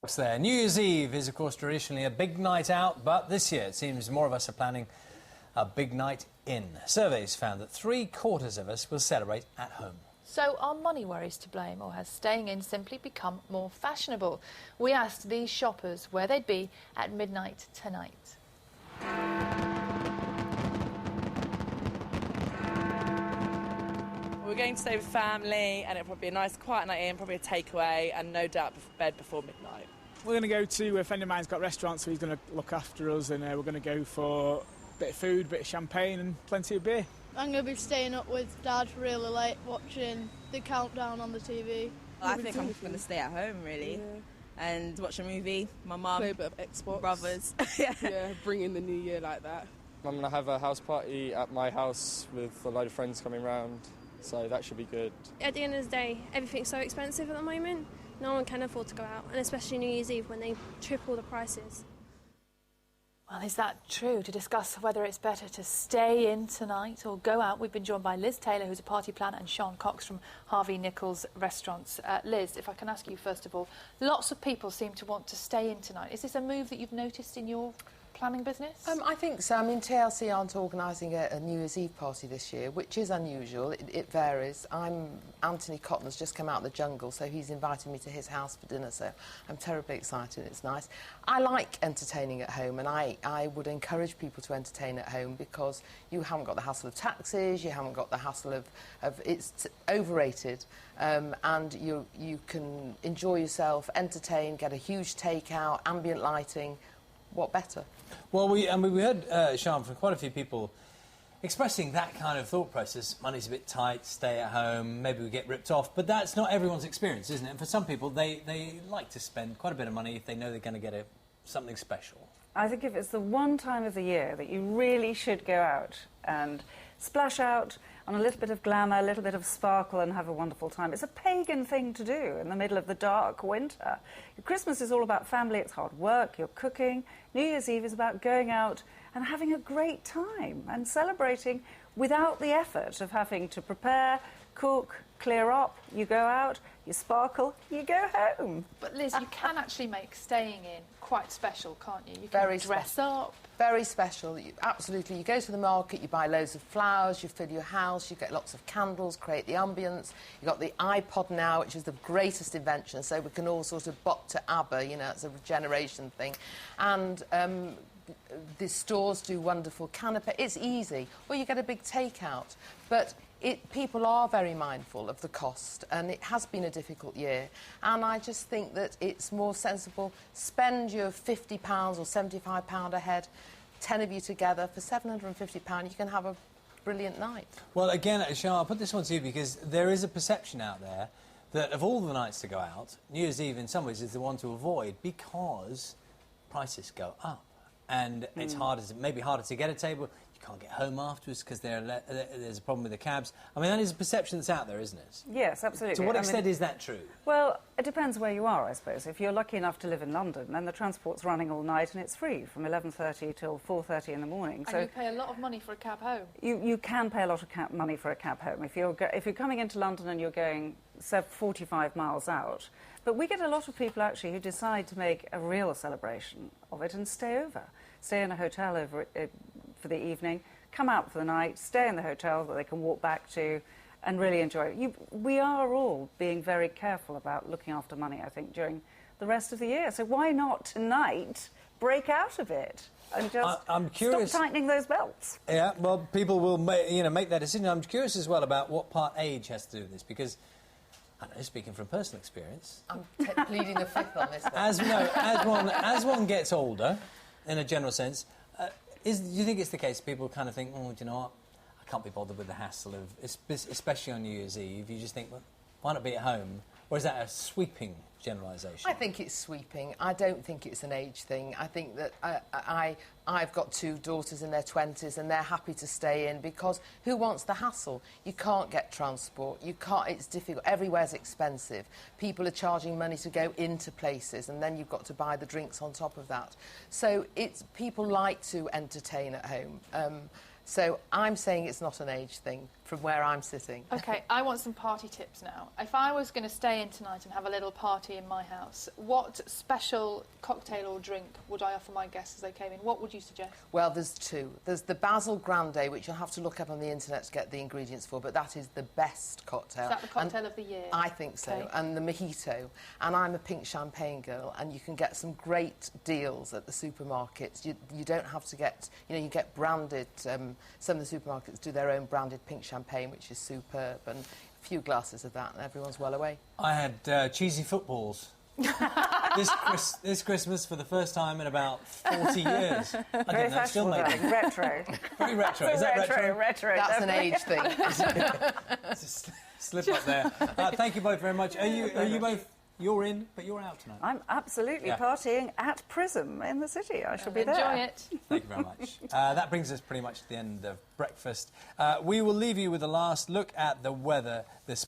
What's there? New Year's Eve is, of course, traditionally a big night out, but this year it seems more of us are planning a big night in. Surveys found that 3/4 of us will celebrate at home. So are money worries to blame, or has staying in simply become more fashionable? We asked these shoppers where they'd be at midnight tonight. We're going to stay with family, and it'll probably be a nice quiet night in, probably a takeaway, and no doubt bed before midnight. We're going to go to a friend of mine's got restaurants, so he's going to look after us, and we're going to go for a bit of food, a bit of champagne and plenty of beer. I'm going to be staying up with Dad really late, watching the countdown on the TV. I think I'm going to stay at home, really, and watch a movie. My mum, play a bit of Xbox, brothers. yeah, bring in the new year like that. I'm going to have a house party at my house with a load of friends coming round, so that should be good. At the end of the day, everything's so expensive at the moment. No one can afford to go out, and especially New Year's Eve when they triple the prices. Well, is that true? To discuss whether it's better to stay in tonight or go out, we've been joined by Liz Taylor, who's a party planner, and Sean Cox from Harvey Nichols Restaurants. Liz, if I can ask you first of all, lots of people seem to want to stay in tonight. Is this a move that you've noticed in your planning business? I think so. I mean, TLC aren't organising a New Year's Eve party this year, which is unusual. It varies. Anthony Cotton's just come out of the jungle, so he's invited me to his house for dinner, so I'm terribly excited. It's nice. I like entertaining at home, and I would encourage people to entertain at home because you haven't got the hassle of taxes, you haven't got the hassle of it's overrated, and you can enjoy yourself, entertain, get a huge takeout, ambient lighting. What better? Well, we heard, Sean, from quite a few people expressing that kind of thought process. Money's a bit tight, stay at home, maybe we get ripped off. But that's not everyone's experience, isn't it? And for some people, they like to spend quite a bit of money if they know they're going to get something special. I think if it's the one time of the year that you really should go out and splash out on a little bit of glamour, a little bit of sparkle and have a wonderful time. It's a pagan thing to do in the middle of the dark winter. Christmas is all about family, it's hard work, you're cooking. New Year's Eve is about going out and having a great time and celebrating without the effort of having to prepare, cook, clear up. You go out, you sparkle, you go home. But Liz, you can actually make staying in quite special, can't you? You can dress up. Very special, absolutely. You go to the market, you buy loads of flowers, you fill your house, you get lots of candles, create the ambience. You've got the iPod now, which is the greatest invention, so we can all sort of bop to ABBA, you know, it's a generation thing. And the stores do wonderful canapé. It's easy. Or you get a big takeout. But people are very mindful of the cost, and it has been a difficult year. And I just think that it's more sensible. Spend your £50 or £75 a head, 10 of you together, for £750, you can have a brilliant night. Well, again, Sean, I'll put this one to you because there is a perception out there that of all the nights to go out, New Year's Eve in some ways is the one to avoid because prices go up. And it's maybe harder to get a table. You can't get home afterwards because there's a problem with the cabs. I mean, that is a perception that's out there, isn't it? Yes, absolutely. To what extent is that true? Well, it depends where you are, I suppose. If you're lucky enough to live in London, then the transport's running all night and it's free from 11:30 till 4:30 in the morning. And you pay a lot of money for a cab home. You can pay a lot of money for a cab home. If you're coming into London and you're going 45 miles out. But we get a lot of people, actually, who decide to make a real celebration of it and stay over. Stay in a hotel over for the evening, come out for the night, stay in the hotel that they can walk back to and really enjoy it. We are all being very careful about looking after money, I think, during the rest of the year. So why not tonight break out of it and just I'm curious, stop tightening those belts? Yeah, well, people will make that decision. I'm curious as well about what part age has to do with this, because I don't know, speaking from personal experience, I'm pleading the fifth on this one. As one gets older, in a general sense, do you think it's the case people kind of think, oh, do you know what, I can't be bothered with the hassle of, especially on New Year's Eve, you just think, well, why not be at home? Or is that a sweeping generalisation? I think it's sweeping. I don't think it's an age thing. I think that I've got two daughters in their 20s and they're happy to stay in because who wants the hassle? You can't get transport. It's difficult. Everywhere's expensive. People are charging money to go into places and then you've got to buy the drinks on top of that. So people like to entertain at home. So I'm saying it's not an age thing from where I'm sitting. OK, I want some party tips now. If I was going to stay in tonight and have a little party in my house, what special cocktail or drink would I offer my guests as they came in? What would you suggest? Well, there's two. There's the Basil Grande, which you'll have to look up on the internet to get the ingredients for, but that is the best cocktail. Is that the cocktail of the year? I think so. Okay. And the mojito. And I'm a pink champagne girl, and you can get some great deals at the supermarkets. You don't have to get, you get branded. Some of the supermarkets do their own branded pink champagne, which is superb, and a few glasses of that, and everyone's well away. I had cheesy footballs. this Christmas for the first time in about 40 years. I Very think that's still fashionable, making retro. very retro. Is that retro? Retro. That's an age thing. Just slip up there. Thank you both very much. Are you both? You're in, but you're out tonight. I'm absolutely partying at Prism in the city. I shall be there. Enjoy it. Thank you very much. That brings us pretty much to the end of breakfast. We will leave you with a last look at the weather this